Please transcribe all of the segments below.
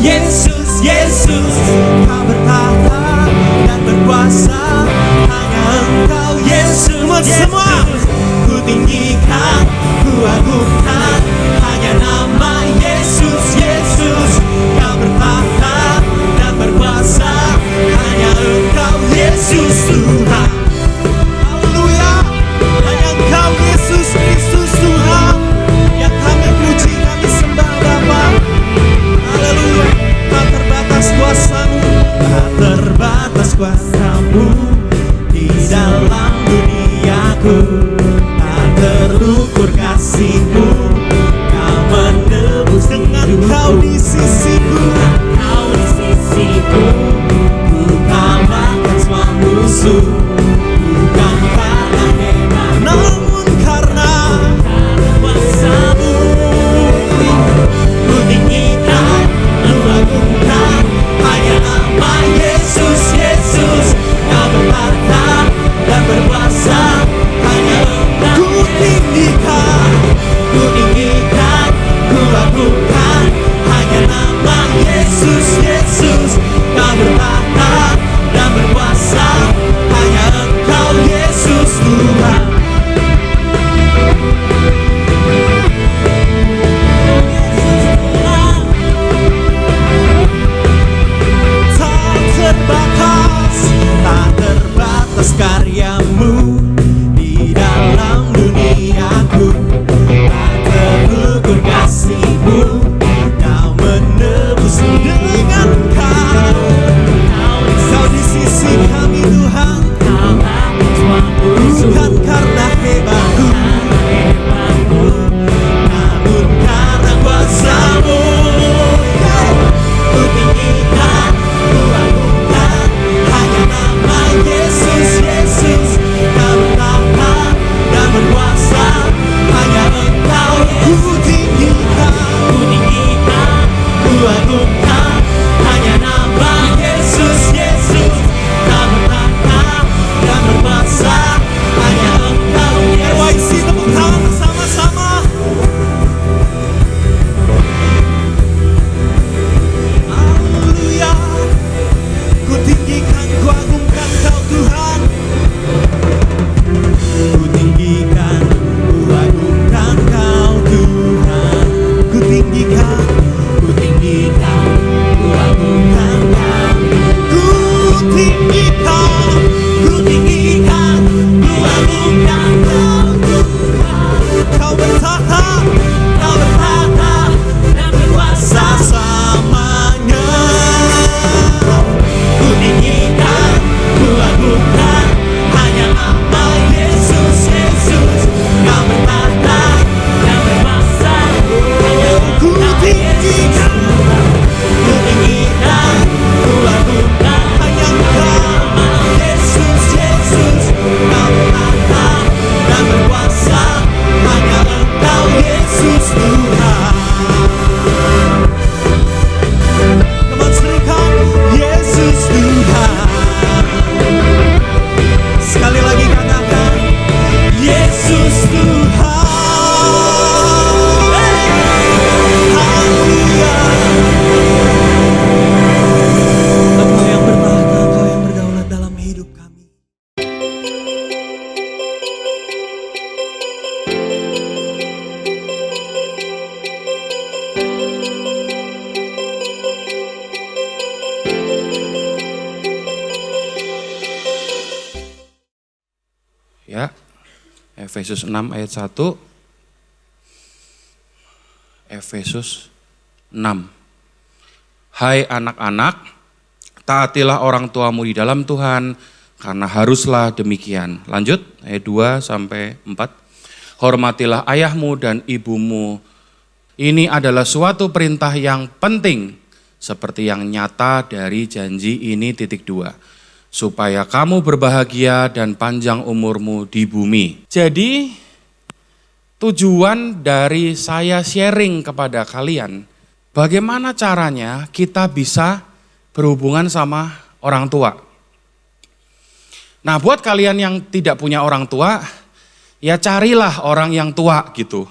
Yesus, Yesus, Kau bertahta dan berkuasa. Hanya Engkau Yesus, semua ku tinggikan, ku agungkan. Hanya nama Yesus, Yesus, Kau bertahta dan berkuasa. Hanya Engkau Yesus Tuhan. Haleluya. Hanya Engkau Yesus Kristus Tuhan yang kami puji, kami sembah Bapa. Haleluya. Tak terbatas kuasa-Mu, tak terbatas kuasa-Mu di dalam duniaku. Tak terukur kasih-Mu, Kau menebus dengan Kau di sisiku. Kau di sisiku, ku kalahkan semua musuh. Bukan karena hebat, namun karena kuasa-Mu. Ku tinggikan, ku agungkan. Hanya nama Yesus, Yesus, Kau bertahta dan berkuasa. Hanya Engkau ku tinggikan, ku agungkan. Hanya nama Yesus, Yesus, Kau bertahta dan berkuasa. Hanya Engkau Yesus Tuhan. Tak terbatas karya-Mu di dalam duniaku. Tak terukur kasih-Mu, Kau menebus dengan Kau di sisi kami Tuhan. Bukan karena hebatku, namun karena kuasa-Mu. Ku tinggikan, ku agungkan. Hanya nama Yesus, Yesus, Kau bertahta dan berkuasa. Hanya Engkau ku tinggikan, ku agungkan. Hanya nama Yesus, Yesus, Kau bertahta dan berkuasa. Hanya Engkau Yesus. Tepuk tangan bersama-sama. Haleluya. Ku tinggikan, ku agungkan Kau Tuhan. Ku tinggikan, ku agungkan Kau Tuhan. Ku tinggikan, ku tinggikan, ku agungkan Kau. Ku tinggikan, ku tinggikan, ku agungkan Kau Tuhan. Kau bertahta dan berkuasa selamanya. Ku tinggikan, ku agungkan. Hanya nama Yesus, Yesus, Kau bertahta dan berkuasa. Ku tinggikan, ku agungkan. Hanya Engkau Yesus, Yesus, Kau bertahta dan berkuasa. Hanya Engkau Yesus Tuhan. Come on, serikan Yesus Tuhan. Sekali lagi katakan Yesus Tuhan. Haleluya. Engkau yang bertahta, Engkau yang berdaulat dalam hidup kami. Ya, Efesus 6 ayat 1. Efesus 6. Hai anak-anak, taatilah orang tuamu di dalam Tuhan, karena haruslah demikian. Lanjut, ayat 2 sampai 4. Hormatilah ayahmu dan ibumu. Ini adalah suatu perintah yang penting, seperti yang nyata dari janji ini. 2. Supaya kamu berbahagia dan panjang umurmu di bumi. Jadi tujuan dari saya sharing kepada kalian, bagaimana caranya kita bisa berhubungan sama orang tua. Nah, buat kalian yang tidak punya orang tua, ya carilah orang yang tua gitu.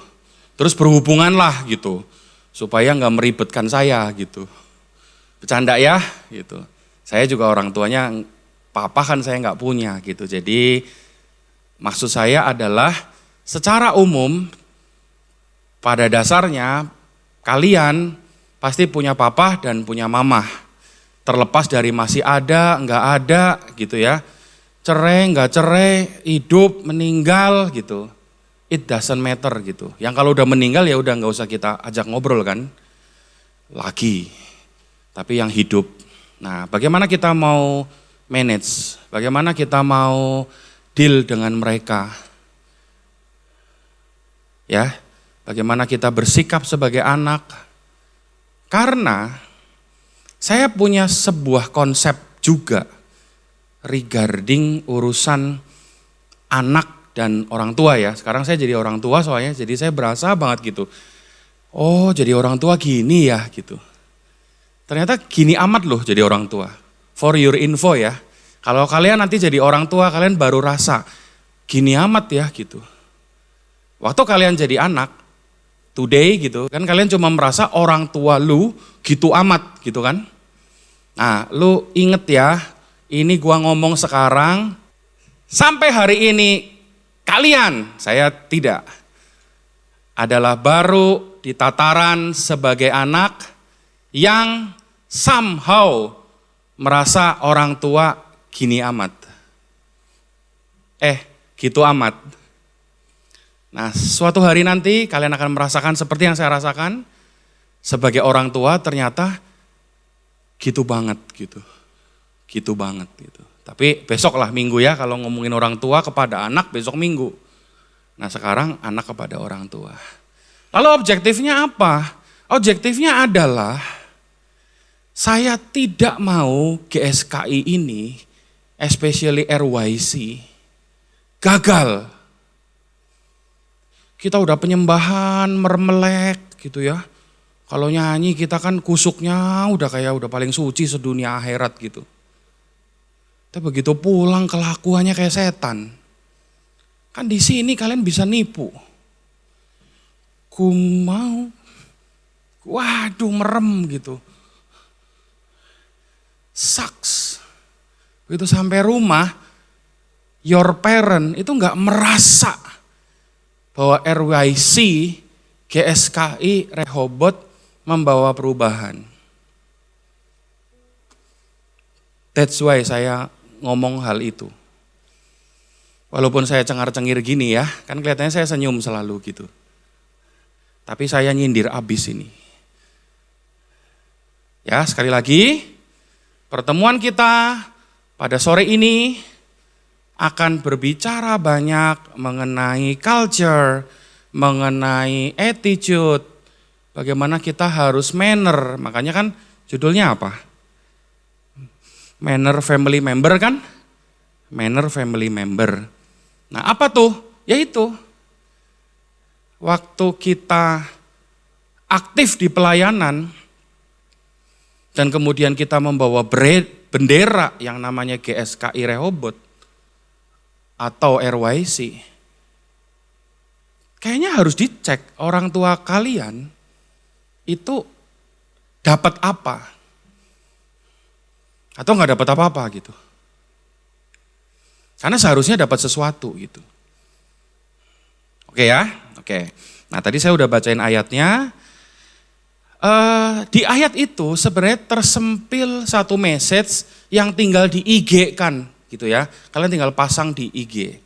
Terus berhubunganlah gitu, supaya nggak meribetkan saya gitu. Bercanda ya gitu. Saya juga orang tuanya, papa kan saya nggak punya gitu. Jadi maksud saya adalah secara umum pada dasarnya kalian pasti punya papa dan punya mama. Terlepas dari masih ada, nggak ada gitu ya. Cerai, nggak cerai, hidup, meninggal gitu. It doesn't matter gitu. Yang kalau udah meninggal ya udah nggak usah kita ajak ngobrol kan. Lagi. Tapi yang hidup. Nah, bagaimana kita mau manage? Bagaimana kita mau deal dengan mereka? Ya, bagaimana kita bersikap sebagai anak? Karena saya punya sebuah konsep juga regarding urusan anak dan orang tua ya. Sekarang saya jadi orang tua soalnya, jadi saya berasa banget gitu. Oh, jadi orang tua gini ya gitu. Ternyata gini amat loh jadi orang tua. For your info ya. Kalau kalian nanti jadi orang tua, kalian baru rasa gini amat ya gitu. Waktu kalian jadi anak, today gitu kan kalian cuma merasa orang tua lu gitu amat gitu kan. Nah lu inget ya, ini gua ngomong sekarang, sampai hari ini kalian, saya tidak, adalah baru di tataran sebagai anak yang somehow merasa orang tua gini amat. Gitu amat. Nah, suatu hari nanti kalian akan merasakan seperti yang saya rasakan. Sebagai orang tua ternyata gitu banget gitu. Gitu banget gitu. Tapi besok lah minggu ya kalau ngomongin orang tua kepada anak besok minggu. Nah sekarang anak kepada orang tua. Lalu objektifnya apa? Objektifnya adalah saya tidak mau GSKI ini, especially RYC, gagal. Kita udah penyembahan, mermelek gitu ya. Kalau nyanyi kita kan kusuknya udah paling suci sedunia akhirat gitu. Tapi begitu pulang kelakuannya kayak setan. Kan di sini kalian bisa nipu. Ku mau, waduh merem gitu. Sucks. Begitu sampai rumah, your parent itu nggak merasa bahwa RYC, GSKI, Rehoboth membawa perubahan. That's why saya ngomong hal itu. Walaupun saya cengar-cengir gini ya, kan kelihatannya saya senyum selalu gitu. Tapi saya nyindir abis ini. Ya sekali lagi, pertemuan kita pada sore ini akan berbicara banyak mengenai culture, mengenai attitude, bagaimana kita harus manner. Makanya kan judulnya apa? Manner family member kan? Manner family member. Nah apa tuh? Yaitu waktu kita aktif di pelayanan dan kemudian kita membawa bendera yang namanya GSKI Rehoboth atau RYC, kayaknya harus dicek orang tua kalian itu dapat apa atau nggak dapat apa-apa gitu. Karena seharusnya dapat sesuatu gitu. Oke ya, oke. Nah tadi saya udah bacain ayatnya. Di ayat itu sebenarnya tersempil satu message yang tinggal di IG kan. Gitu ya, kalian tinggal pasang di IG.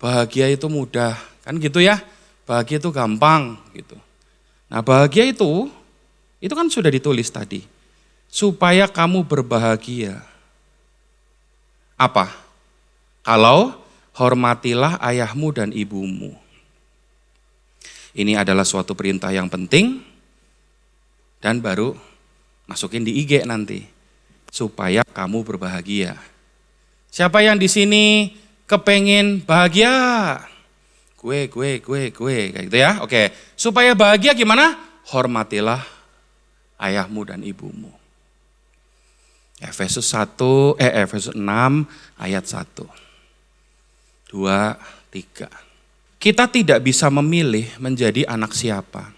Bahagia itu mudah, kan gitu ya. Bahagia itu gampang gitu. Nah bahagia itu kan sudah ditulis tadi. Supaya kamu berbahagia. Apa? Kalau hormatilah ayahmu dan ibumu. Ini adalah suatu perintah yang penting. Dan baru masukin di IG nanti. Supaya kamu berbahagia. Siapa yang di sini kepengen bahagia? Gue, kayak gitu ya. Oke, supaya bahagia gimana? Hormatilah ayahmu dan ibumu. Efesus 6 ayat 1. 2, 3. Kita tidak bisa memilih menjadi anak siapa.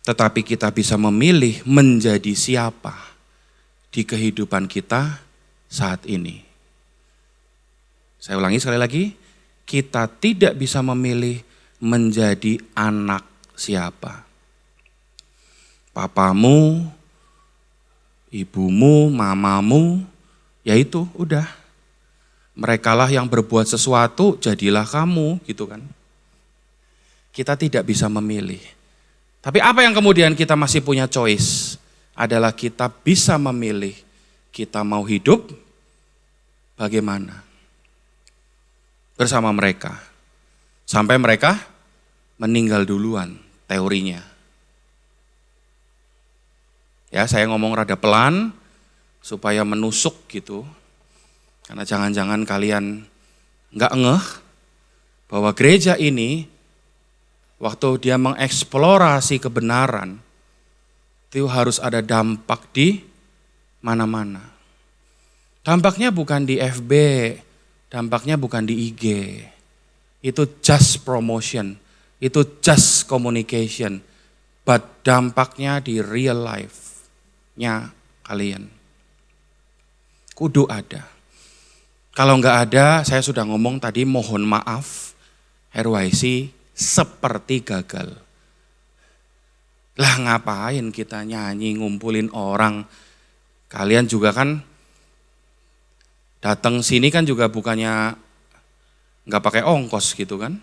Tetapi kita bisa memilih menjadi siapa di kehidupan kita saat ini. Saya ulangi sekali lagi, kita tidak bisa memilih menjadi anak siapa. Papamu, ibumu, mamamu, yaitu udah. Merekalah yang berbuat sesuatu, jadilah kamu gitu kan. Kita tidak bisa memilih. Tapi apa yang kemudian kita masih punya choice adalah kita bisa memilih kita mau hidup bagaimana bersama mereka. Sampai mereka meninggal duluan teorinya. Ya, saya ngomong rada pelan supaya menusuk gitu. Karena jangan-jangan kalian nggak ngeh bahwa gereja ini waktu dia mengeksplorasi kebenaran, itu harus ada dampak di mana-mana. Dampaknya bukan di FB, dampaknya bukan di IG. Itu just promotion, itu just communication. But dampaknya di real life-nya kalian. Kudu ada. Kalau nggak ada, saya sudah ngomong tadi mohon maaf, RYC seperti gagal. Lah ngapain kita nyanyi ngumpulin orang? Kalian juga kan datang sini kan juga bukannya nggak pakai ongkos gitu kan?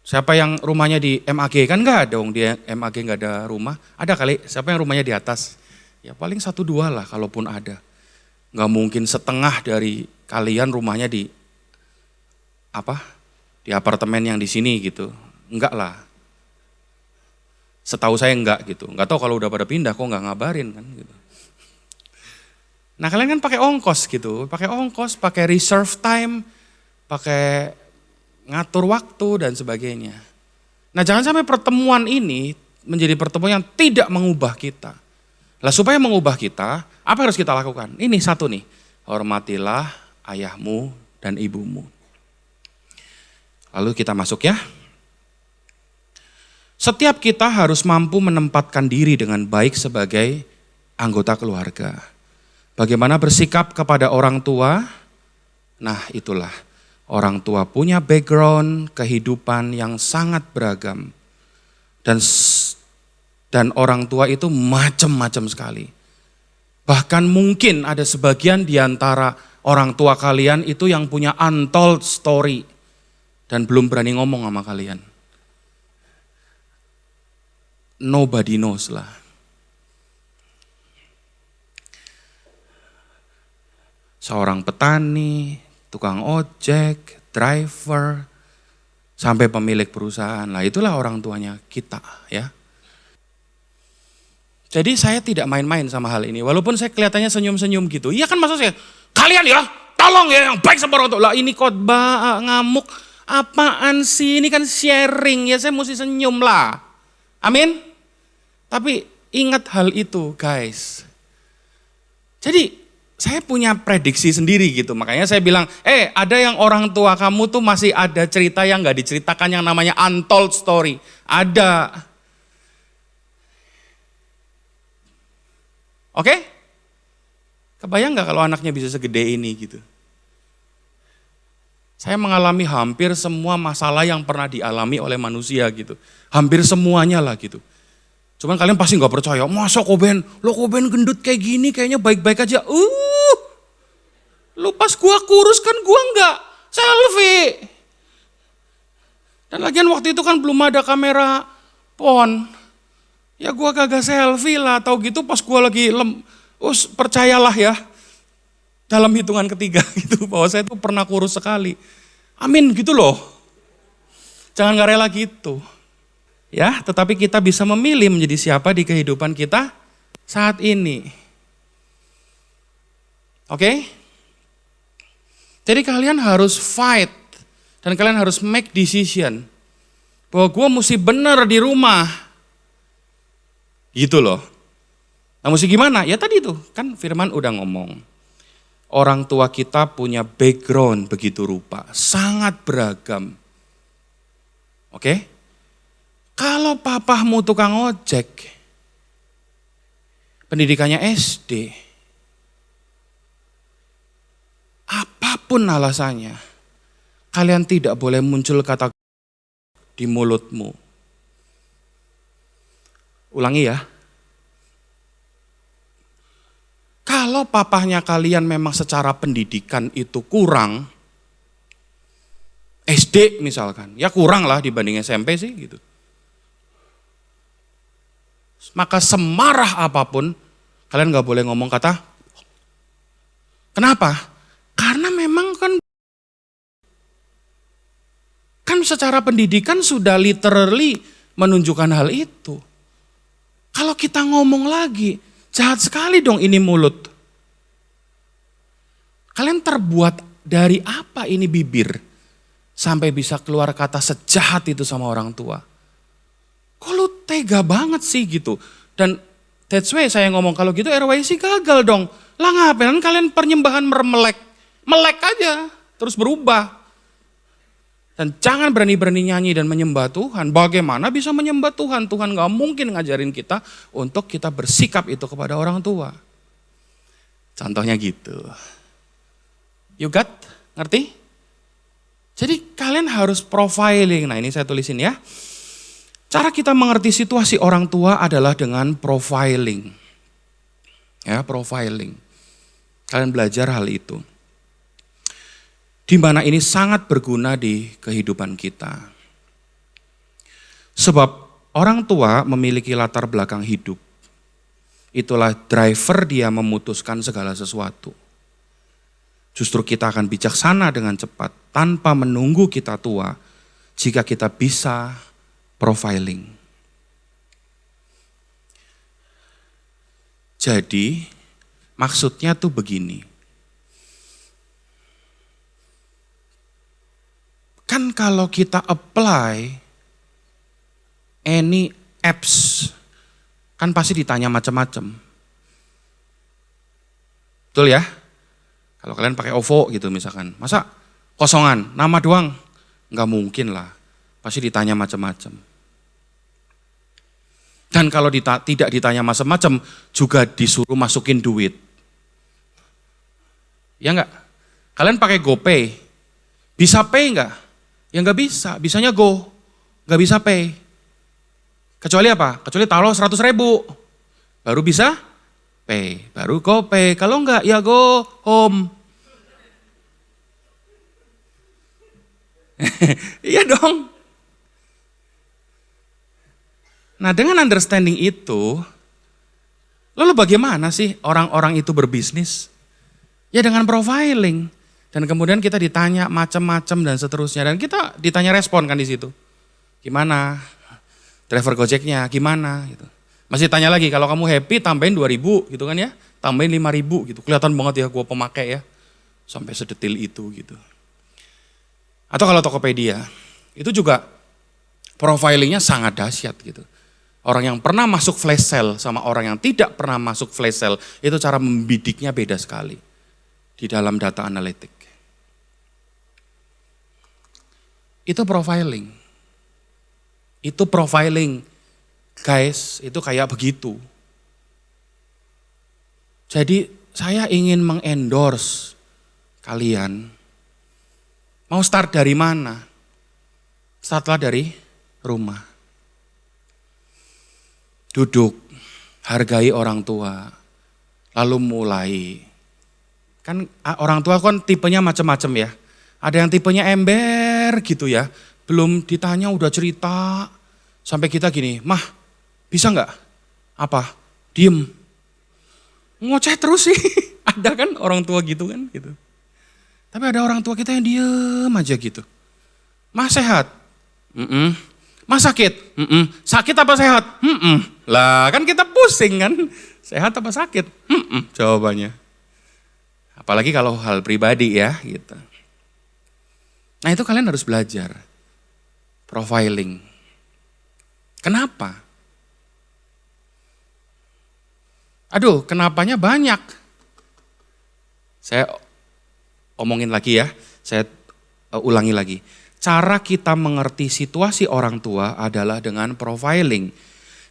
Siapa yang rumahnya di MAG kan nggak ada, di MAG nggak ada rumah. Ada kali, siapa yang rumahnya di atas? Ya paling 1-2 lah kalaupun ada. Nggak mungkin setengah dari kalian rumahnya di di apartemen yang di sini gitu. Enggak lah. Setahu saya enggak gitu. Enggak tahu kalau udah pada pindah kok enggak ngabarin kan gitu. Nah kalian kan pakai ongkos gitu. Pakai ongkos, pakai reserve time, pakai ngatur waktu dan sebagainya. Nah jangan sampai pertemuan ini menjadi pertemuan yang tidak mengubah kita. Lah supaya mengubah kita, apa yang harus kita lakukan? Ini satu nih, hormatilah ayahmu dan ibumu. Lalu kita masuk ya. Setiap kita harus mampu menempatkan diri dengan baik sebagai anggota keluarga. Bagaimana bersikap kepada orang tua? Nah itulah, orang tua punya background kehidupan yang sangat beragam. Dan orang tua itu macam-macam sekali. Bahkan mungkin ada sebagian di antara orang tua kalian itu yang punya untold story. Dan belum berani ngomong sama kalian. Nobody knows lah. Seorang petani, tukang ojek, driver, sampai pemilik perusahaan. Lah itulah orang tuanya kita ya. Jadi saya tidak main-main sama hal ini. Walaupun saya kelihatannya senyum-senyum gitu. Iya kan maksud saya, kalian ya tolong ya yang baik sama orang tua. Lah ini khotbah ngamuk. Apaan sih, ini kan sharing, ya saya mesti senyum lah. Amin. Tapi ingat hal itu guys. Jadi saya punya prediksi sendiri gitu. Makanya saya bilang, ada yang orang tua kamu tuh masih ada cerita yang gak diceritakan yang namanya untold story. Ada. Oke? Kebayang gak kalau anaknya bisa segede ini gitu. Saya mengalami hampir semua masalah yang pernah dialami oleh manusia gitu. Hampir semuanya lah gitu. Cuman kalian pasti gak percaya, masa Koben, lo Koben gendut kayak gini kayaknya baik-baik aja. Lu pas gua kurus kan gua enggak selfie. Dan lagian waktu itu kan belum ada kamera pon. Ya gua kagak selfie lah, tau gitu pas gua lagi percayalah ya. Dalam hitungan ketiga gitu, bahwa saya tuh pernah kurus sekali. Amin gitu loh. Jangan gak rela gitu. Ya, tetapi kita bisa memilih menjadi siapa di kehidupan kita saat ini. Oke? Jadi kalian harus fight. Dan kalian harus make decision. Bahwa gue mesti bener di rumah. Gitu loh. Nah mesti gimana? Ya tadi tuh, kan Firman udah ngomong. Orang tua kita punya background begitu rupa, sangat beragam. Oke? Kalau papahmu tukang ojek, pendidikannya SD, apapun alasannya, kalian tidak boleh muncul kata di mulutmu. Ulangi ya. Kalau papahnya kalian memang secara pendidikan itu kurang, SD misalkan, ya kurang lah dibanding SMP sih gitu. Maka semarah apapun, kalian gak boleh ngomong kata, kenapa? Karena memang kan secara pendidikan sudah literally menunjukkan hal itu. Kalau kita ngomong lagi, jahat sekali dong ini mulut. Kalian terbuat dari apa ini bibir? Sampai bisa keluar kata sejahat itu sama orang tua. Kok lu tega banget sih gitu. Dan that's why saya ngomong kalau gitu RYC gagal dong. Lah ngapain kalian penyembahan meremelek. Melek aja, terus berubah. Dan jangan berani-berani nyanyi dan menyembah Tuhan. Bagaimana bisa menyembah Tuhan? Tuhan gak mungkin ngajarin kita untuk kita bersikap itu kepada orang tua. Contohnya gitu. You got? Ngerti? Jadi kalian harus profiling. Nah ini saya tulisin ya. Cara kita mengerti situasi orang tua adalah dengan profiling. Ya, profiling. Kalian belajar hal itu. Di mana ini sangat berguna di kehidupan kita. Sebab orang tua memiliki latar belakang hidup. Itulah driver dia memutuskan segala sesuatu. Justru kita akan bijaksana dengan cepat tanpa menunggu kita tua jika kita bisa profiling. Jadi maksudnya tuh begini. Kan kalau kita apply any apps, kan pasti ditanya macam-macam. Betul ya? Kalau kalian pakai OVO gitu misalkan, masa kosongan, nama doang? Enggak mungkin lah, pasti ditanya macam-macam. Dan kalau tidak ditanya macam-macam, juga disuruh masukin duit. Ya enggak? Kalian pakai GoPay, bisa pay enggak? Ya enggak bisa, bisanya Go, enggak bisa pay. Kecuali apa? Kecuali taruh 100.000, baru bisa pay, baru GoPay. Kalau enggak ya go home. Iya dong. Nah dengan understanding itu, lalu bagaimana sih orang-orang itu berbisnis? Ya dengan profiling. Dan kemudian kita ditanya macam-macam dan seterusnya. Dan kita ditanya respon kan di situ. Gimana? Driver Gojeknya gimana? Gitu. Masih tanya lagi, kalau kamu happy tambahin 2.000 gitu kan ya. Tambahin 5.000 gitu. Kelihatan banget ya gua pemakai ya. Sampai sedetil itu gitu. Atau kalau Tokopedia, itu juga profilingnya sangat dahsyat gitu. Orang yang pernah masuk flash sale sama orang yang tidak pernah masuk flash sale, itu cara membidiknya beda sekali di dalam data analitik. Itu profiling. Itu profiling. Guys, itu kayak begitu. Jadi saya ingin mengendorse kalian. Mau start dari mana? Startlah dari rumah. Duduk, hargai orang tua, lalu mulai. Kan orang tua kan tipenya macam-macam ya. Ada yang tipenya ember gitu ya. Belum ditanya udah cerita. Sampai kita gini, mah bisa nggak? Apa? Diem. Ngoceh terus sih. Ada kan orang tua gitu kan gitu. Tapi ada orang tua kita yang diem aja gitu. Mah sehat? Mah sakit? Sakit apa sehat? Lah kan kita pusing kan. Sehat apa sakit? Jawabannya. Apalagi kalau hal pribadi ya gitu. Nah itu kalian harus belajar. Profiling. Kenapa? Aduh kenapanya banyak. Saya omongin lagi ya, saya ulangi lagi. cara kita mengerti situasi orang tua adalah dengan profiling,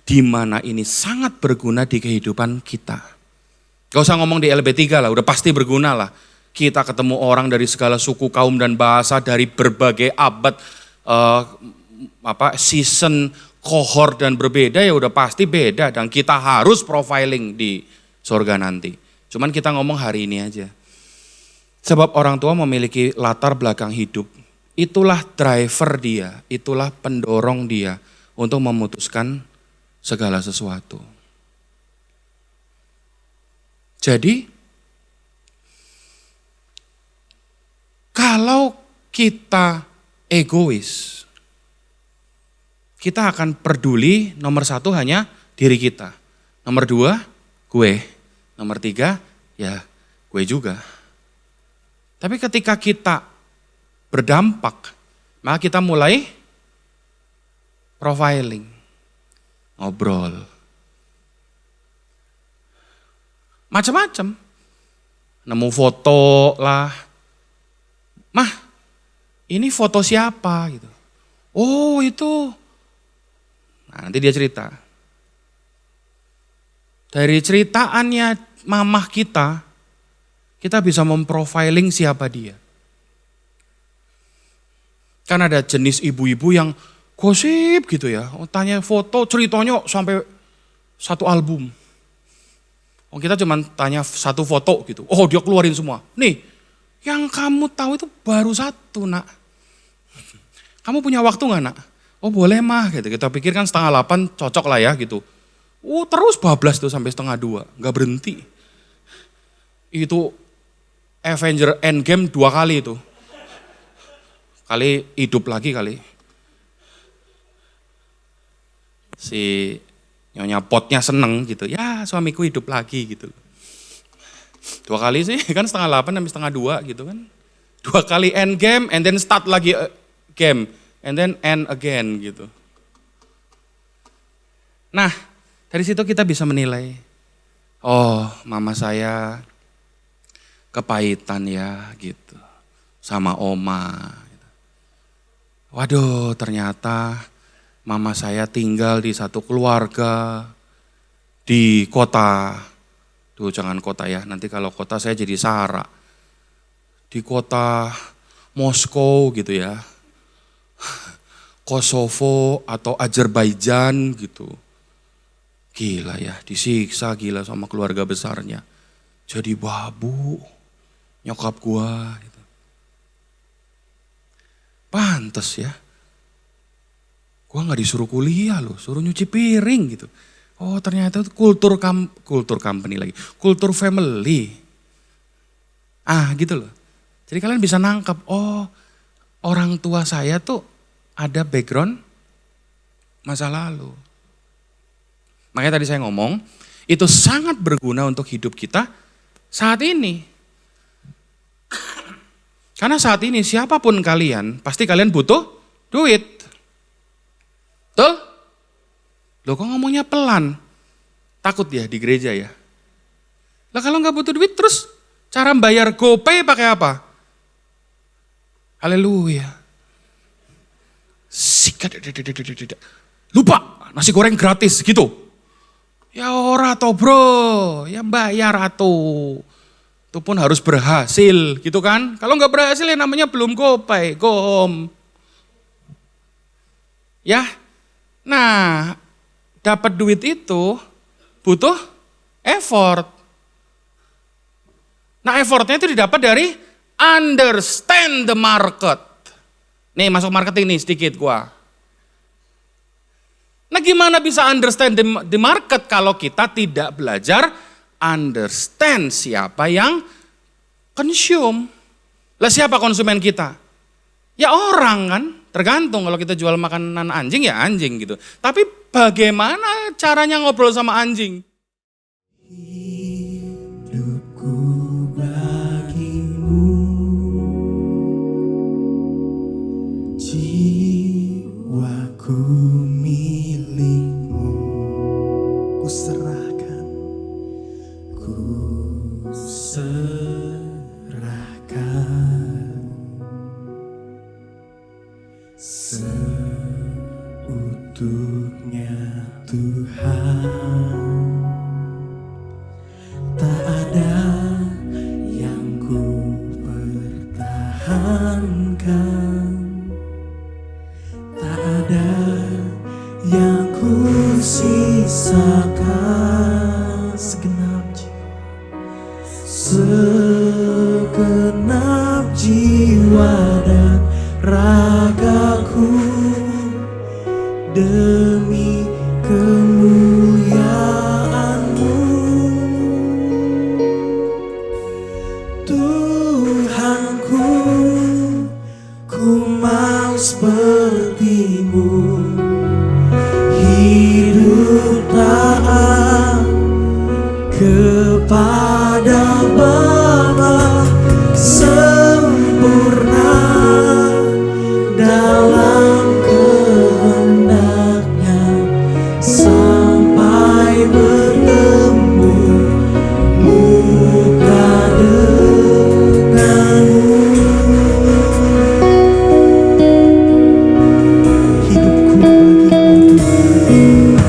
di mana ini sangat berguna di kehidupan kita. Gak usah ngomong di LB3 lah, udah pasti berguna lah. Kita ketemu orang dari segala suku, kaum, dan bahasa, dari berbagai abad, season, kohort, dan berbeda, ya udah pasti beda. Dan kita harus profiling di surga nanti. Cuman kita ngomong hari ini aja. Sebab orang tua memiliki latar belakang hidup, itulah driver dia, itulah pendorong dia untuk memutuskan segala sesuatu. Jadi, kalau kita egois, kita akan peduli nomor 1 hanya diri kita. Nomor 2, gue. Nomor 3, ya gue juga. Tapi ketika kita berdampak, maka kita mulai profiling, ngobrol. Macam-macam. Nemu foto lah. Mah, ini foto siapa gitu. Oh, itu. Nah, nanti dia cerita. Dari ceritaannya mamah kita bisa memprofiling siapa dia. Kan ada jenis ibu-ibu yang gosip gitu ya. Tanya foto, ceritanya sampai 1 album. Oh, kita cuma tanya 1 foto gitu. Oh, dia keluarin semua. Nih, yang kamu tahu itu baru 1, nak. Kamu punya waktu gak, nak? Oh, boleh mah gitu. Kita pikir kan 7:30 cocok lah ya gitu. Oh, terus bablas tuh sampai 1:30, gak berhenti. Itu Avenger Endgame 2 kali itu. Kali hidup lagi kali. Si Nyonya Potnya seneng gitu, ya suamiku hidup lagi gitu. 2 kali sih, kan 7:30 sampai 7:30 gitu kan. 2 kali end game, and then start lagi game, and then end again gitu. Nah, dari situ kita bisa menilai, oh mama saya kepahitan ya gitu, sama oma. Waduh, ternyata mama saya tinggal di satu keluarga di kota. Duh, jangan kota ya, nanti kalau kota saya jadi sara. Di kota Moskow gitu ya. Kosovo atau Azerbaijan gitu. Gila ya, disiksa gila sama keluarga besarnya. Jadi babu nyokap gua gitu. Pantes ya. Gua gak disuruh kuliah loh, suruh nyuci piring gitu. Oh, ternyata itu kultur company lagi, kultur family. Gitu loh. Jadi kalian bisa nangkep, oh orang tua saya tuh ada background masa lalu. Makanya tadi saya ngomong, itu sangat berguna untuk hidup kita saat ini. Karena saat ini siapapun kalian, pasti kalian butuh duit. Betul? Loh, kok ngomongnya pelan? Takut ya di gereja ya? Lah kalau nggak butuh duit terus cara bayar GoPay pakai apa? Haleluya. Sikat, lupa nasi goreng gratis gitu. Ya ora toh bro, ya bayar atuh. Itu pun harus berhasil gitu kan. Kalau nggak berhasil ya namanya belum GoPay, go home. Ya, nah dapat duit itu butuh effort. Nah effortnya itu didapat dari understand the market. Nih masuk marketing nih sedikit gua. Nah gimana bisa understand the market kalau kita tidak belajar understand siapa yang consume. Lah siapa konsumen kita? Ya orang kan, tergantung kalau kita jual makanan anjing ya anjing gitu. Tapi bagaimana caranya ngobrol sama anjing? Hidupku bagimu, jiwaku milikmu, ku serahkan, ku serahkan. Tak ada yang ku pertahankan, tak ada yang ku sisakan. Segenap jiwa dan ragaku demi kemuliaan-Mu. Tuhanku, ku mau seperti-Mu, hidup taat kepada Bapa, sempurna dalam kehendak-Nya sampai bertemu muka denganmu. Hidupku bagimu Tuhan,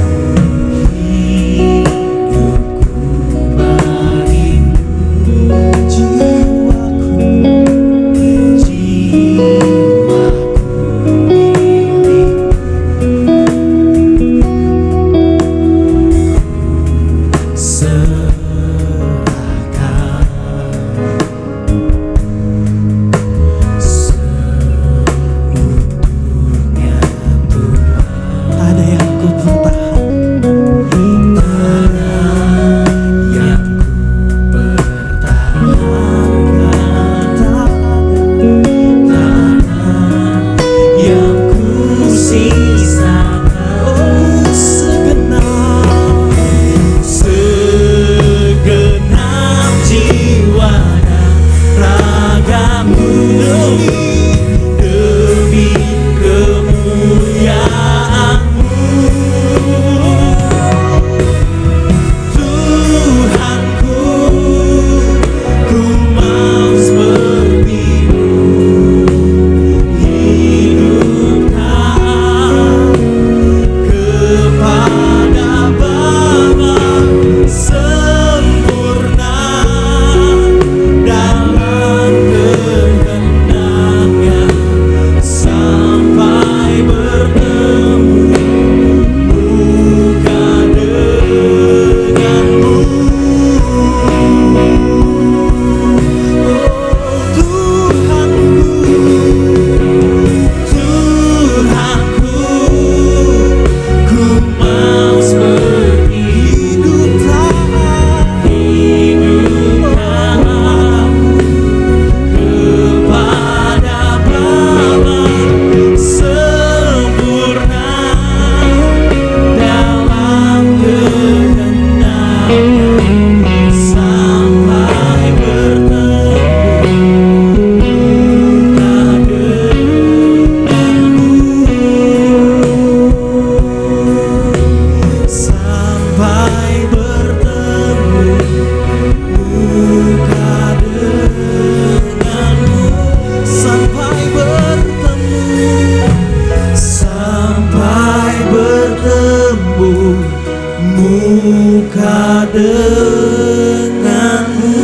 muka denganmu.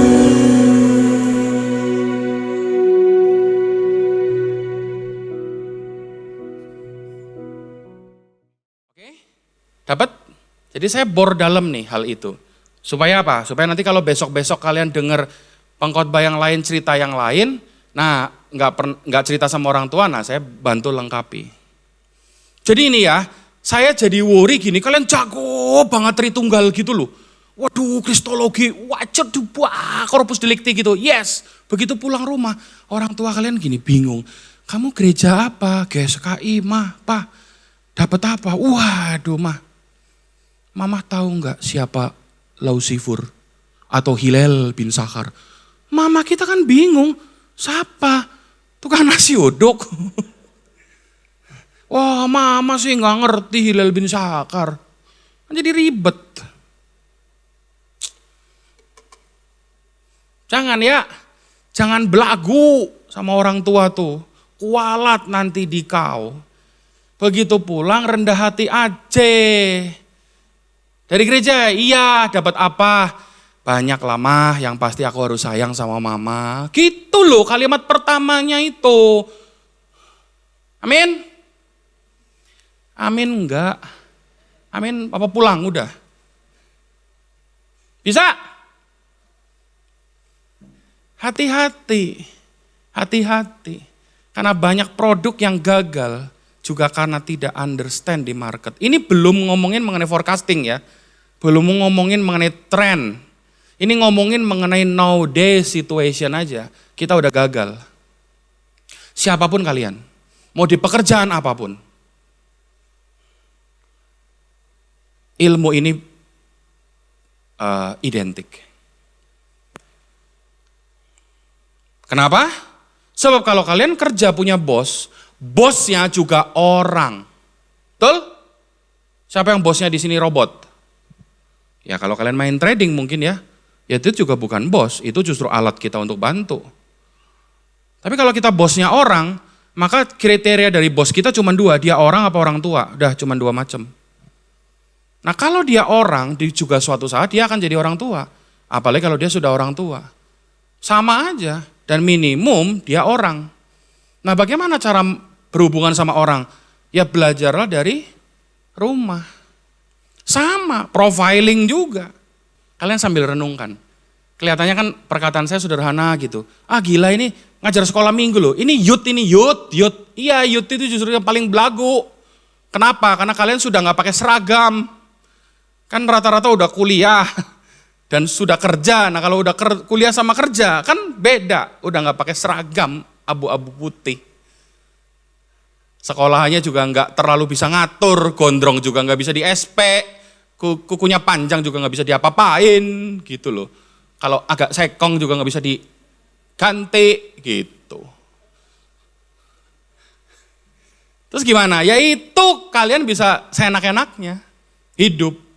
Oke, dapat? Jadi saya bor dalam nih hal itu. Supaya apa? Supaya nanti kalau besok-besok kalian dengar pengkhotbah yang lain, cerita yang lain, nah nggak cerita sama orang tua, nah saya bantu lengkapi. Jadi ini ya, saya jadi worry gini, kalian jago banget Tritunggal gitu loh. Waduh, kristologi, wajar wah, korpus delikti gitu. Yes, begitu pulang rumah, orang tua kalian gini bingung. Kamu gereja apa? GSKI, mah, pak. Dapat apa? Waduh, mah. Mama tahu nggak siapa Lausifur atau Hilal bin Sakhar? Mama kita kan bingung, siapa? Tukang nasi uduk. Wah, mama sih nggak ngerti Hilal bin Sakhar. Jadi ribet. Jangan ya, jangan belagu sama orang tua tuh. Kualat nanti di kau. Begitu pulang rendah hati aja. Dari gereja, iya dapat apa? Banyak lama yang pasti aku harus sayang sama mama. Gitu loh kalimat pertamanya itu. Amin? Amin enggak. Amin apa pulang udah. Bisa? Hati-hati. Hati-hati. Karena banyak produk yang gagal juga karena tidak understand di market. Ini belum ngomongin mengenai forecasting ya. Belum ngomongin mengenai trend. Ini ngomongin mengenai nowadays situation aja. Kita udah gagal. Siapapun kalian. Mau di pekerjaan apapun. Ilmu ini identik. Kenapa? Sebab kalau kalian kerja punya bos, bosnya juga orang. Betul? Siapa yang bosnya di sini robot? Ya kalau kalian main trading mungkin ya itu juga bukan bos, itu justru alat kita untuk bantu. Tapi kalau kita bosnya orang, maka kriteria dari bos kita cuma dua, dia orang apa orang tua, udah cuma dua macam. Nah kalau dia orang, juga suatu saat dia akan jadi orang tua. Apalagi kalau dia sudah orang tua. Sama aja. Dan minimum dia orang. Nah bagaimana cara berhubungan sama orang? Ya belajarlah dari rumah. Sama, profiling juga. Kalian sambil renungkan. Kelihatannya kan perkataan saya sederhana gitu. Ah gila ini ngajar sekolah minggu loh. Ini youth. Iya youth itu justru yang paling belagu. Kenapa? Karena kalian sudah gak pakai seragam. Kan rata-rata udah kuliah. Dan sudah kerja, nah kalau udah kuliah sama kerja kan beda, udah gak pakai seragam abu-abu putih. Sekolahannya juga gak terlalu bisa ngatur, gondrong juga gak bisa di SP, kukunya panjang juga gak bisa diapa-apain gitu loh. Kalau agak sekong juga gak bisa diganti gitu. Terus gimana? Ya itu kalian bisa seenak-enaknya hidup.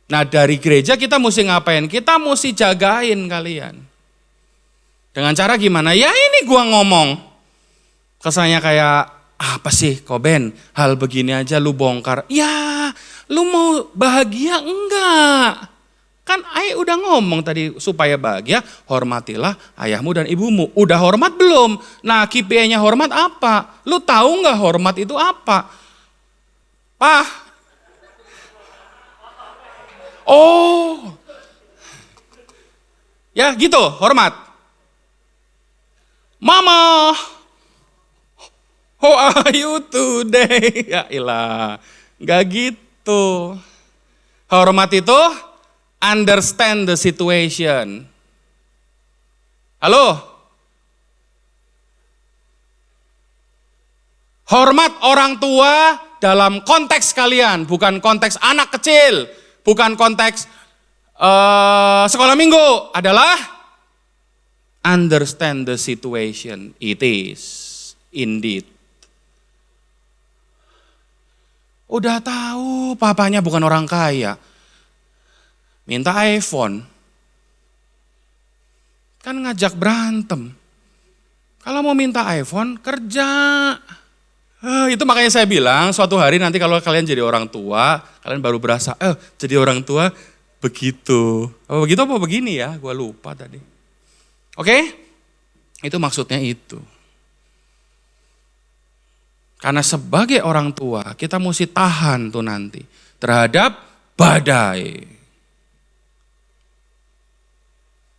Nah dari gereja kita mesti ngapain? Kita mesti jagain kalian. Dengan cara gimana? Ya ini gua ngomong. Kesannya kayak, apa sih Koben? Hal begini aja lu bongkar. Ya lu mau bahagia enggak? Kan ayah udah ngomong tadi supaya bahagia, hormatilah ayahmu dan ibumu. Udah hormat belum? Nah KPI-nya hormat apa? Lu tahu enggak hormat itu apa? Pak. Oh, ya gitu, hormat. Mama, how are you today? Ya ilah, gak gitu. Hormat itu understand the situation. Halo? Hormat orang tua dalam konteks kalian, bukan konteks anak kecil. Bukan konteks sekolah minggu, adalah understand the situation. It is indeed. Udah tahu papanya bukan orang kaya, minta iPhone, kan ngajak berantem. Kalau mau minta iPhone, kerja. Itu makanya saya bilang suatu hari nanti kalau kalian jadi orang tua, kalian baru berasa, jadi orang tua begitu. Oh begitu apa begini ya, gue lupa tadi. Oke? Itu maksudnya itu. Karena sebagai orang tua, kita mesti tahan tuh nanti terhadap badai.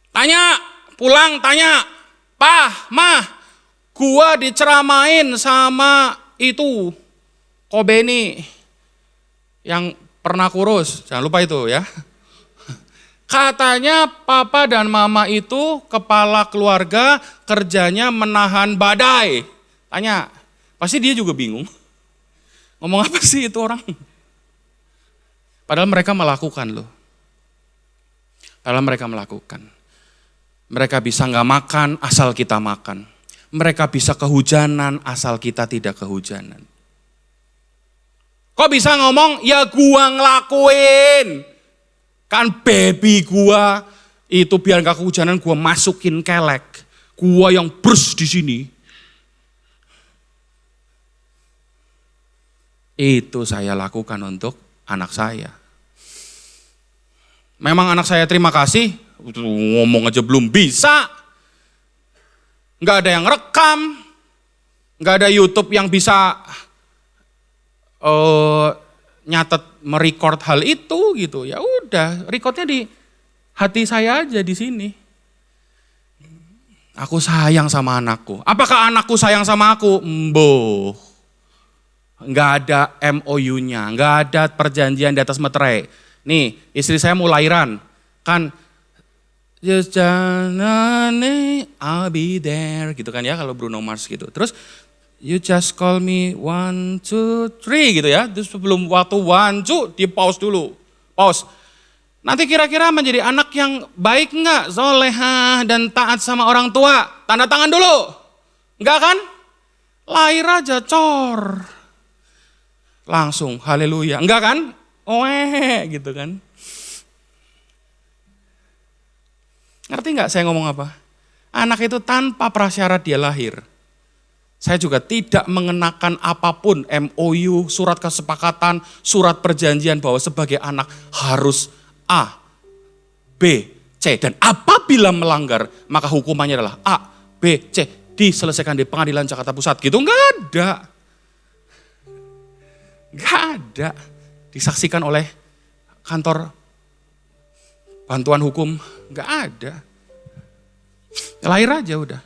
Tanya, pulang tanya, Pah, Mah, gua diceramain sama itu Kobeni yang pernah kurus, jangan lupa itu ya. Katanya papa dan mama itu kepala keluarga kerjanya menahan badai. Tanya, pasti dia juga bingung. Ngomong apa sih itu orang? Padahal mereka melakukan loh. Padahal mereka melakukan. Mereka bisa nggak makan asal kita makan. Mereka bisa kehujanan asal kita tidak kehujanan. Kok bisa ngomong, ya gua ngelakuin. Kan baby gua itu biar gak kehujanan gua masukin kelek. Gua yang brus di sini. Itu saya lakukan untuk anak saya. Memang anak saya terima kasih, ngomong aja belum bisa. Nggak ada yang rekam, nggak ada YouTube yang bisa nyatet, merecord hal itu gitu. Ya udah, recordnya di hati saya aja di sini. Aku sayang sama anakku. Apakah anakku sayang sama aku? Mboh. Nggak ada MOU-nya, nggak ada perjanjian di atas meterai. Nih, istri saya mau lahiran, kan just janane, I'll be there, gitu kan ya kalau Bruno Mars gitu. Terus you just call me 1, 2, 3 gitu ya. Terus sebelum waktu 1, 2 di pause dulu. Pause. Nanti kira-kira menjadi anak yang baik enggak? Solehah dan taat sama orang tua. Tanda tangan dulu. Enggak kan? Lahir aja cor. Langsung haleluya. Enggak kan? Gitu kan. Ngerti enggak saya ngomong apa? Anak itu tanpa prasyarat dia lahir. Saya juga tidak mengenakan apapun MOU, surat kesepakatan, surat perjanjian bahwa sebagai anak harus A, B, C. Dan apabila melanggar maka hukumannya adalah A, B, C. Diselesaikan di pengadilan Jakarta Pusat. Gitu enggak ada. Enggak ada. Disaksikan oleh kantor bantuan hukum. Enggak ada. Lahir aja udah.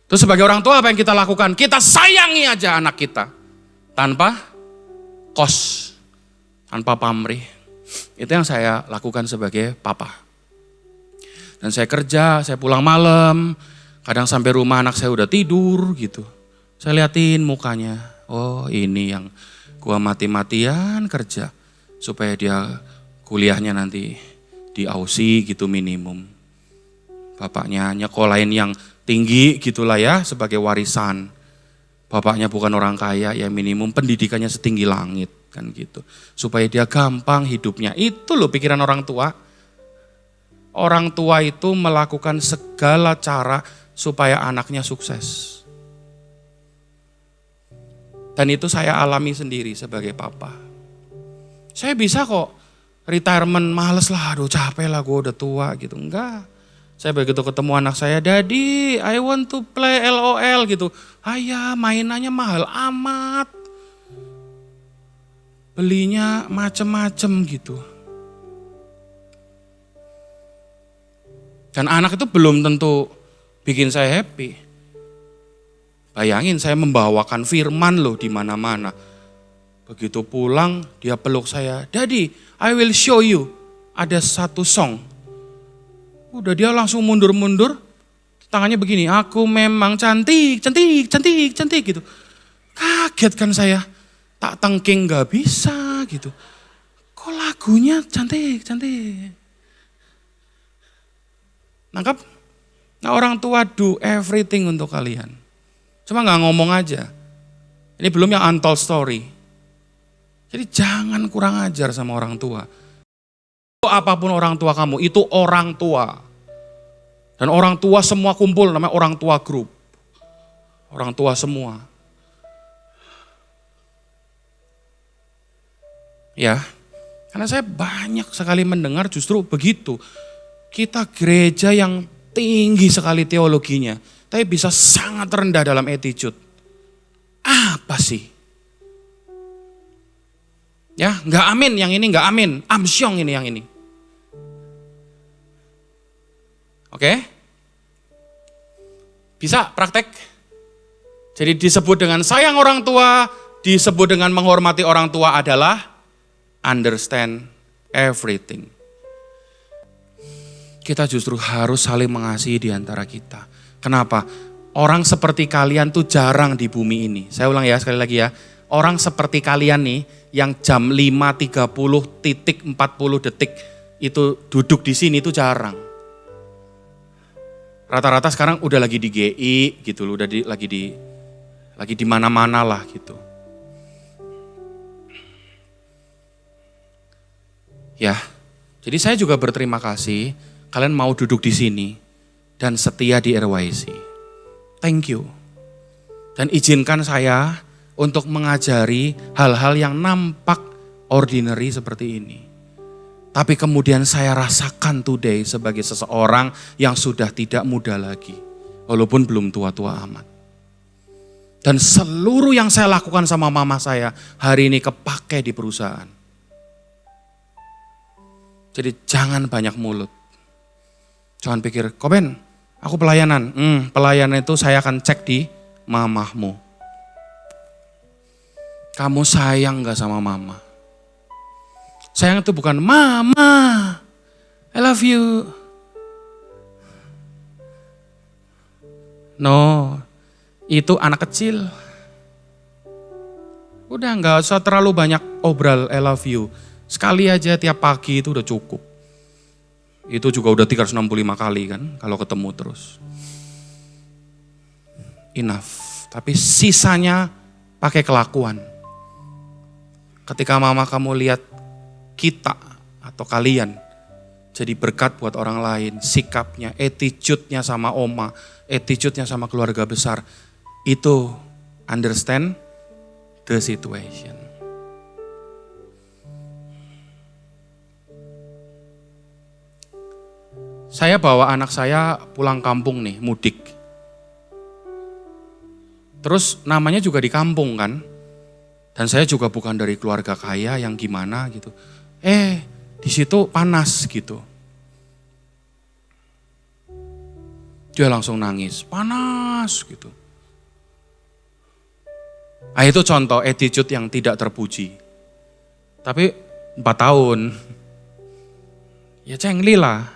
Terus sebagai orang tua apa yang kita lakukan? Kita sayangi aja anak kita. Tanpa kos. Tanpa pamrih. Itu yang saya lakukan sebagai papa. Dan saya kerja, saya pulang malam. Kadang sampai rumah anak saya udah tidur gitu. Saya liatin mukanya. Oh ini yang gua mati-matian kerja. Supaya dia kuliahnya nanti di Aussie gitu minimum. Bapaknya nyekolahin yang tinggi gitulah ya sebagai warisan. Bapaknya bukan orang kaya ya minimum pendidikannya setinggi langit kan gitu. Supaya dia gampang hidupnya. Itu loh pikiran orang tua. Orang tua itu melakukan segala cara supaya anaknya sukses. Dan itu saya alami sendiri sebagai papa. Saya bisa kok retirement males lah, aduh capek lah gue udah tua gitu. Enggak. Saya begitu ketemu anak saya, Daddy, I want to play LOL gitu. Ayah, mainannya mahal amat. Belinya macem-macem gitu. Dan anak itu belum tentu bikin saya happy. Bayangin saya membawakan firman loh di mana-mana. Begitu pulang dia peluk saya, Daddy, I will show you. Ada satu song. Udah dia langsung mundur-mundur, tangannya begini, aku memang cantik, cantik, cantik, cantik gitu. Kaget kan saya, tak tengking gak bisa gitu. Kok lagunya cantik, cantik. Nangkap? Nah orang tua do everything untuk kalian. Cuma gak ngomong aja. Ini belum yang untold story. Jadi jangan kurang ajar sama orang tua. Apapun orang tua kamu, itu orang tua. Dan orang tua semua kumpul, namanya orang tua grup. Orang tua semua. Ya, karena saya banyak sekali mendengar justru begitu. Kita gereja yang tinggi sekali teologinya, tapi bisa sangat rendah dalam attitude. Apa sih? Ya, nggak amin yang ini, nggak amin. Amsyong ini yang ini. Oke? Bisa praktek? Jadi disebut dengan sayang orang tua, disebut dengan menghormati orang tua adalah understand everything. Kita justru harus saling mengasihi di antara kita. Kenapa? Orang seperti kalian tuh jarang di bumi ini. Saya ulang ya sekali lagi ya. Orang seperti kalian nih yang jam 5.30 detik itu duduk di sini itu jarang. Rata-rata sekarang udah lagi di GI gitu loh, lagi di mana-mana lah gitu. Ya, jadi saya juga berterima kasih kalian mau duduk di sini dan setia di RYC. Thank you. Dan izinkan saya untuk mengajari hal-hal yang nampak ordinary seperti ini. Tapi kemudian saya rasakan today sebagai seseorang yang sudah tidak muda lagi. Walaupun belum tua-tua amat. Dan seluruh yang saya lakukan sama mama saya hari ini kepake di perusahaan. Jadi jangan banyak mulut. Jangan pikir, Koben, aku pelayanan. Pelayanan itu saya akan cek di mamahmu. Kamu sayang gak sama mama? Sayang itu bukan mama, I love you. No, itu anak kecil. Udah gak usah terlalu banyak obral I love you. Sekali aja tiap pagi itu udah cukup. Itu juga udah 365 kali kan kalau ketemu terus. Enough. Tapi sisanya pakai kelakuan. Ketika mama kamu lihat kita atau kalian jadi berkat buat orang lain, sikapnya, attitude-nya sama oma, attitude-nya sama keluarga besar, itu understand the situation. Saya bawa anak saya pulang kampung nih, mudik. Terus namanya juga di kampung kan. Dan saya juga bukan dari keluarga kaya yang gimana gitu. Di situ panas gitu. Dia langsung nangis, panas gitu. Nah, itu contoh attitude yang tidak terpuji. Tapi 4 tahun, ya cengli lah.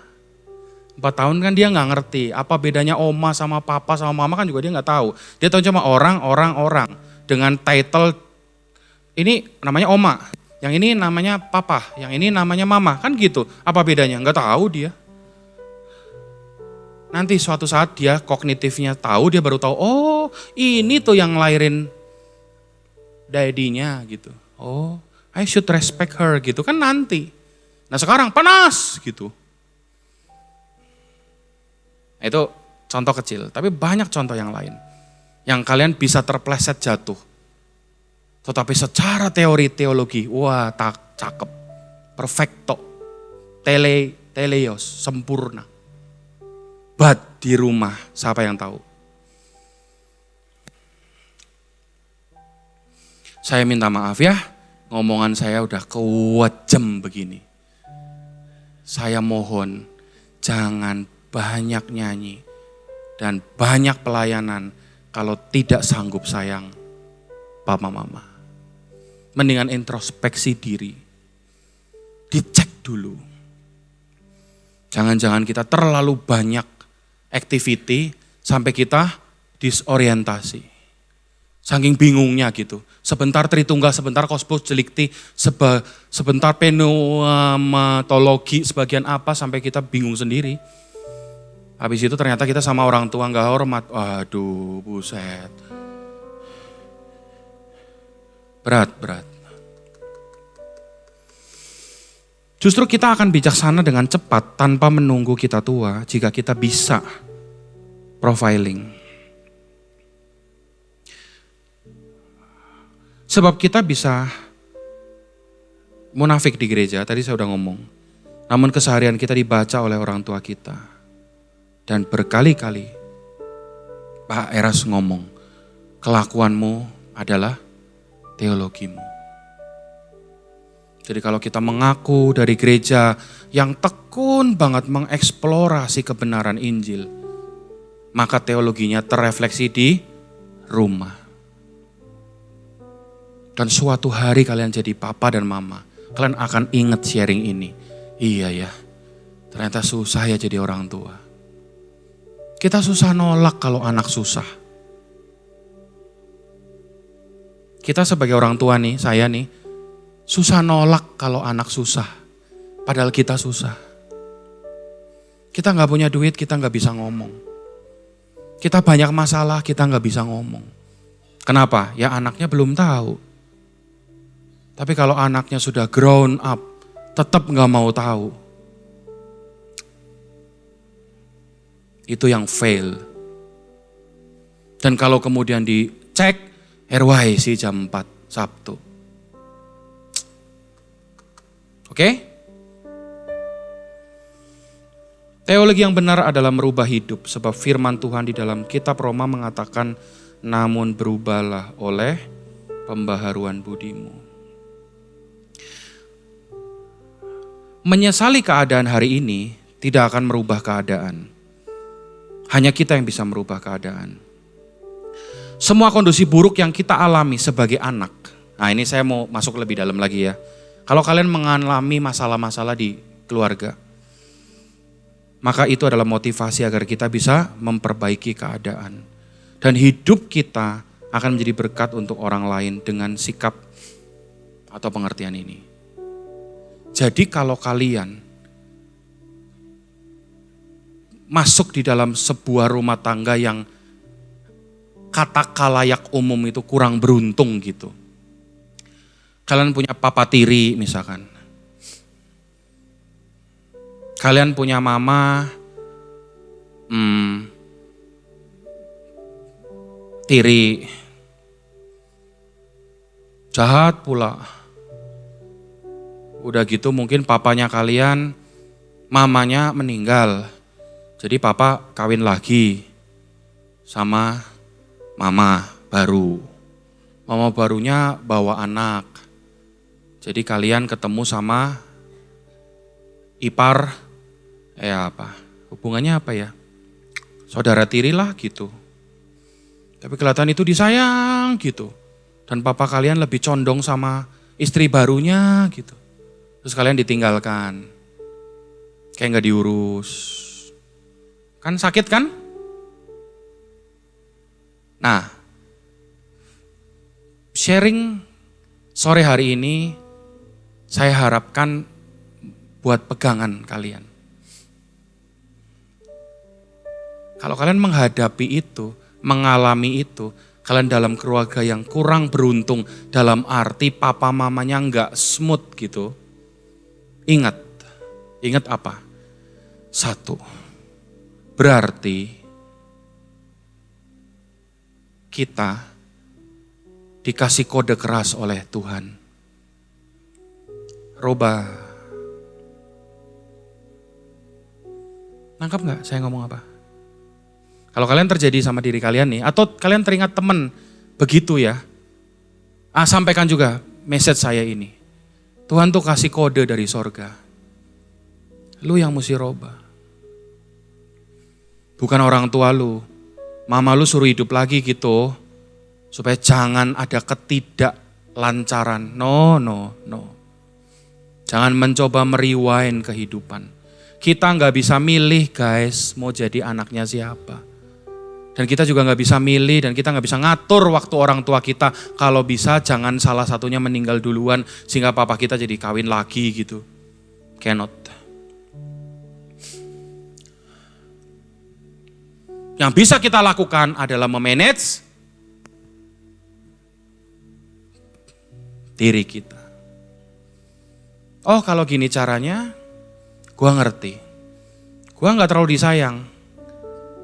4 tahun kan dia gak ngerti apa bedanya oma sama papa sama mama kan juga dia gak tahu. Dia tahu cuma orang dengan title. Ini namanya oma, yang ini namanya papa, yang ini namanya mama. Kan gitu, apa bedanya? Enggak tahu dia. Nanti suatu saat dia kognitifnya tahu, dia baru tahu, oh ini tuh yang ngelahirin daddy-nya gitu. Oh, I should respect her gitu kan nanti. Nah sekarang panas gitu. Nah, itu contoh kecil, tapi banyak contoh yang lain. Yang kalian bisa terpleset jatuh. Tetapi secara teori teologi, wah cakep, perfecto, teleos, sempurna. But di rumah, siapa yang tahu? Saya minta maaf ya, ngomongan saya udah kewajam begini. Saya mohon, jangan banyak nyanyi dan banyak pelayanan kalau tidak sanggup sayang papa mama. Mendingan introspeksi diri. Dicek dulu. Jangan-jangan kita terlalu banyak activity sampai kita disorientasi. Saking bingungnya gitu. Sebentar Tritunggal, sebentar Kosmos Delicti, sebentar pneumatologi, sebagian apa sampai kita bingung sendiri. Habis itu ternyata kita sama orang tua gak hormat. Waduh, buset. Berat. Justru kita akan bijaksana dengan cepat tanpa menunggu kita tua jika kita bisa profiling. Sebab kita bisa munafik di gereja, tadi saya udah ngomong. Namun keseharian kita dibaca oleh orang tua kita. Dan berkali-kali Pak Eras ngomong, kelakuanmu adalah teologimu. Jadi kalau kita mengaku dari gereja yang tekun banget mengeksplorasi kebenaran Injil, maka teologinya terrefleksi di rumah. Dan suatu hari kalian jadi papa dan mama, kalian akan ingat sharing ini. Iya ya, ternyata susah ya jadi orang tua. Kita susah nolak kalau anak susah. Kita sebagai orang tua nih, saya nih, susah nolak kalau anak susah. Padahal kita susah. Kita gak punya duit, kita gak bisa ngomong. Kita banyak masalah, kita gak bisa ngomong. Kenapa? Ya anaknya belum tahu. Tapi kalau anaknya sudah grown up, tetap gak mau tahu. Itu yang fail. Dan kalau kemudian dicek, RYC jam 4 Sabtu. Oke? Teologi yang benar adalah merubah hidup, sebab firman Tuhan di dalam kitab Roma mengatakan, namun berubahlah oleh pembaharuan budimu. Menyesali keadaan hari ini tidak akan merubah keadaan. Hanya kita yang bisa merubah keadaan. Semua kondisi buruk yang kita alami sebagai anak. Nah, ini saya mau masuk lebih dalam lagi ya. Kalau kalian mengalami masalah-masalah di keluarga, maka itu adalah motivasi agar kita bisa memperbaiki keadaan. Dan hidup kita akan menjadi berkat untuk orang lain dengan sikap atau pengertian ini. Jadi kalau kalian masuk di dalam sebuah rumah tangga yang kata kalayak umum itu kurang beruntung gitu. Kalian punya papa tiri misalkan. Kalian punya mama tiri. Jahat pula. Udah gitu mungkin papanya kalian, mamanya meninggal. Jadi papa kawin lagi sama mama baru. Mama barunya bawa anak. Jadi kalian ketemu sama ipar, hubungannya apa ya? Saudara tiri lah gitu. Tapi kelihatan itu disayang gitu. Dan papa kalian lebih condong sama istri barunya gitu. Terus kalian ditinggalkan. Kayak gak diurus. Kan sakit kan? Nah, sharing sore hari ini saya harapkan buat pegangan kalian. Kalau kalian menghadapi itu, mengalami itu, kalian dalam keluarga yang kurang beruntung dalam arti papa mamanya nggak smooth gitu. Ingat apa? Satu, berarti kita dikasih kode keras oleh Tuhan. Roba. Nangkap gak saya ngomong apa? Kalau kalian terjadi sama diri kalian nih, atau kalian teringat teman begitu ya, sampaikan juga message saya ini. Tuhan tuh kasih kode dari sorga. Lu yang mesti roba. Bukan orang tua lu. Mama lu suruh hidup lagi gitu. Supaya jangan ada ketidaklancaran. No. Jangan mencoba merewind kehidupan. Kita gak bisa milih guys mau jadi anaknya siapa. Dan kita juga gak bisa milih dan kita gak bisa ngatur waktu orang tua kita. Kalau bisa jangan salah satunya meninggal duluan sehingga papa kita jadi kawin lagi gitu. Cannot. Yang bisa kita lakukan adalah memanage diri kita. Oh kalau gini caranya, gua ngerti. Gua gak terlalu disayang.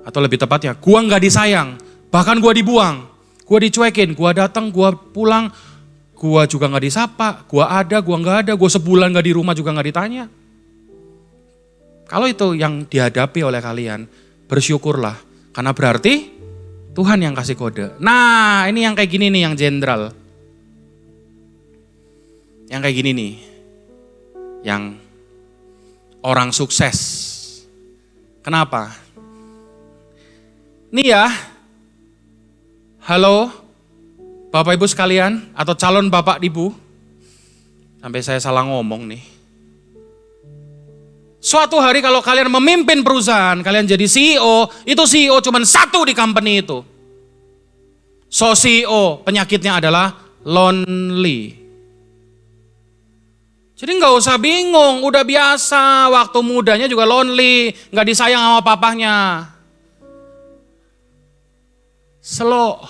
Atau lebih tepatnya, gua gak disayang. Bahkan gua dibuang. Gua dicuekin, gua datang, gua pulang. Gua juga gak disapa. Gua ada, gua gak ada. Gua sebulan gak di rumah juga gak ditanya. Kalau itu yang dihadapi oleh kalian, bersyukurlah. Karena berarti Tuhan yang kasih kode. Nah ini yang kayak gini nih, yang jenderal. Yang kayak gini nih. Yang orang sukses. Kenapa? Nih ya, halo Bapak Ibu sekalian atau calon Bapak Ibu. Sampai saya salah ngomong nih. Suatu hari kalau kalian memimpin perusahaan, kalian jadi CEO, itu CEO cuma satu di company itu. So CEO penyakitnya adalah lonely. Jadi gak usah bingung, udah biasa waktu mudanya juga lonely, gak disayang sama papahnya. Slow.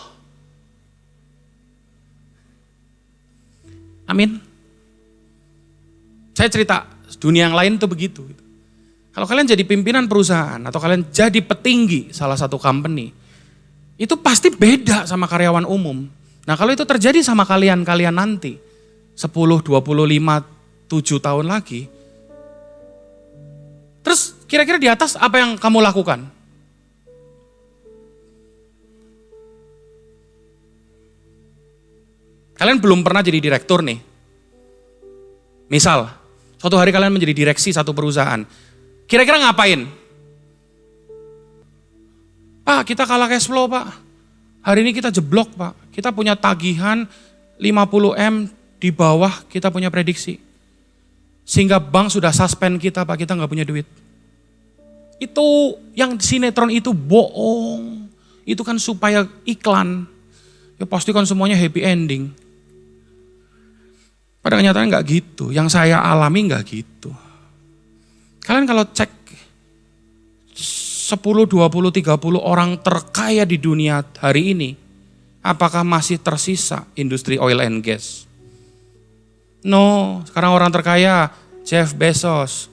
Amin. Saya cerita, dunia yang lain tuh begitu. Kalau kalian jadi pimpinan perusahaan atau kalian jadi petinggi salah satu company, itu pasti beda sama karyawan umum. Nah kalau itu terjadi sama kalian nanti, 10, 25, 7 tahun lagi, terus Terus kira-kira di atas apa yang kamu lakukan? Kalian belum pernah jadi direktur nih. Misal, suatu hari kalian menjadi direksi satu perusahaan. Kira-kira ngapain? Pak, kita kalah cash flow, Pak. Hari ini kita jeblok, Pak. Kita punya tagihan 50M di bawah kita punya prediksi. Sehingga bank sudah suspend kita, Pak. Kita nggak punya duit. Itu yang sinetron itu bohong. Itu kan supaya iklan. Ya pasti kan semuanya happy ending. Pada kenyataannya nggak gitu. Yang saya alami nggak gitu. Kalian kalau cek 10, 20, 30 orang terkaya di dunia hari ini, apakah masih tersisa industri oil and gas? No, sekarang orang terkaya Jeff Bezos,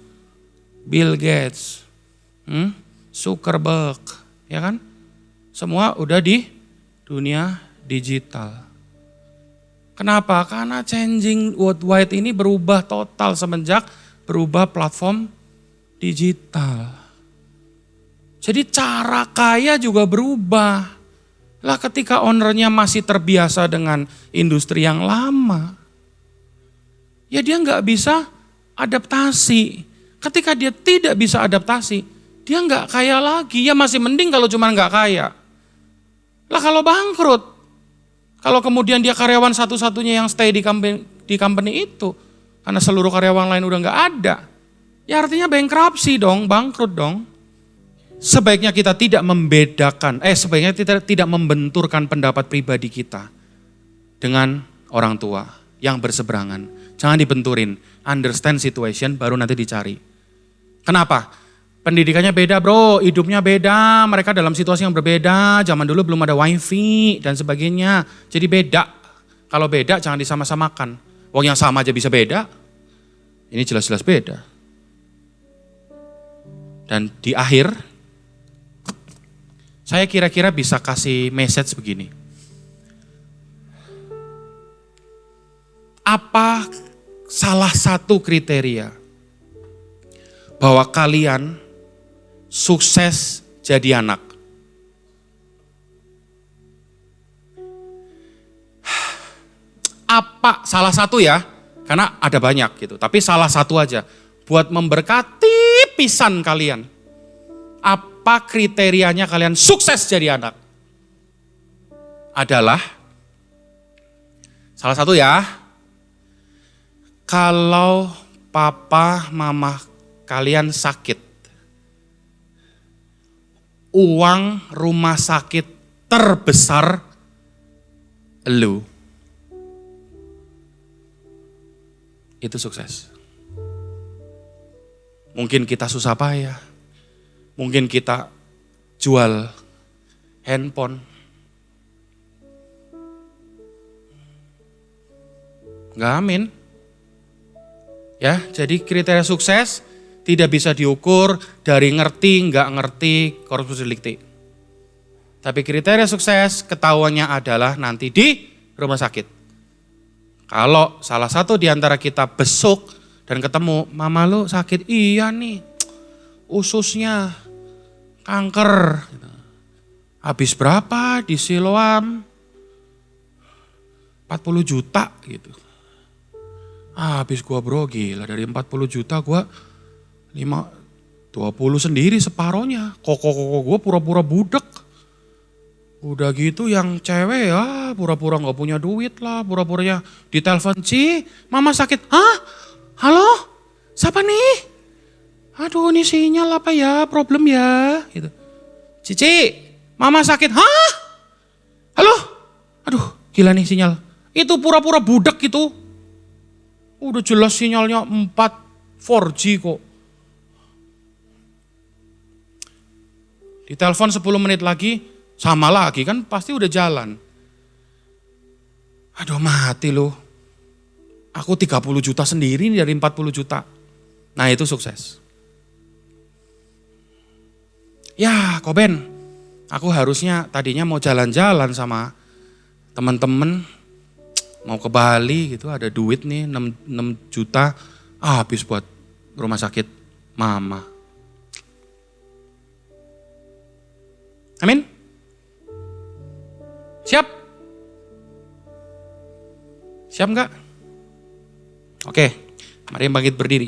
Bill Gates, Zuckerberg, ya kan? Semua udah di dunia digital. Kenapa? Karena changing worldwide ini berubah total semenjak berubah platform digital. Jadi cara kaya juga berubah. Lah ketika ownernya masih terbiasa dengan industri yang lama, ya dia nggak bisa adaptasi. Ketika dia tidak bisa adaptasi, dia nggak kaya lagi. Ya masih mending kalau cuma nggak kaya. Lah kalau bangkrut, kalau kemudian dia karyawan satu-satunya yang stay di company itu, karena seluruh karyawan lain udah nggak ada, ya artinya bankruptcy dong, bangkrut dong. Sebaiknya kita tidak membedakan, sebaiknya kita tidak membenturkan pendapat pribadi kita dengan orang tua yang berseberangan. Jangan dibenturin, understand situation baru nanti dicari. Kenapa? Pendidikannya beda bro, hidupnya beda, mereka dalam situasi yang berbeda, zaman dulu belum ada wifi dan sebagainya. Jadi beda, kalau beda jangan disama-samakan. Wong yang sama aja bisa beda, ini jelas-jelas beda. Dan di akhir, saya kira-kira bisa kasih message begini. Apa salah satu kriteria bahwa kalian sukses jadi anak? Apa salah satu ya? Karena ada banyak gitu, tapi salah satu aja. Buat memberkati pisan kalian. Apa kriterianya kalian sukses jadi anak? Adalah, salah satu ya, kalau papa mama kalian sakit, uang rumah sakit terbesar elu. Itu sukses. Mungkin kita susah payah. Mungkin kita jual handphone. Enggak, amin. Ya, jadi kriteria sukses tidak bisa diukur dari ngerti, nggak ngerti, corpus delicti. Tapi kriteria sukses ketahuannya adalah nanti di rumah sakit. Kalau salah satu di antara kita besuk dan ketemu, mama lu sakit, iya nih, ususnya kanker. Habis berapa di Siloam? 40 juta gitu. Habis gua bro, gila dari 40 juta gua 20 sendiri separohnya. Koko gue pura-pura budek. Udah gitu yang cewek ya pura-pura gak punya duit lah. Pura-puranya ditelepon, Ci mama sakit. Hah? Halo? Siapa nih? Aduh ini sinyal apa ya? Problem ya? Gitu. Cici, mama sakit. Hah? Halo? Aduh gila nih sinyal. Itu pura-pura budek gitu. Udah jelas sinyalnya 4G kok. Ditelepon 10 menit lagi, sama lagi kan pasti udah jalan. Aduh mati loh. Aku 30 juta sendiri dari 40 juta. Nah itu sukses. Ya Koben, aku harusnya tadinya mau jalan-jalan sama teman-teman. Mau ke Bali gitu, ada duit nih 6 juta. Habis buat rumah sakit mama. Amin. Siap? Siap enggak? Oke, mari bangkit berdiri.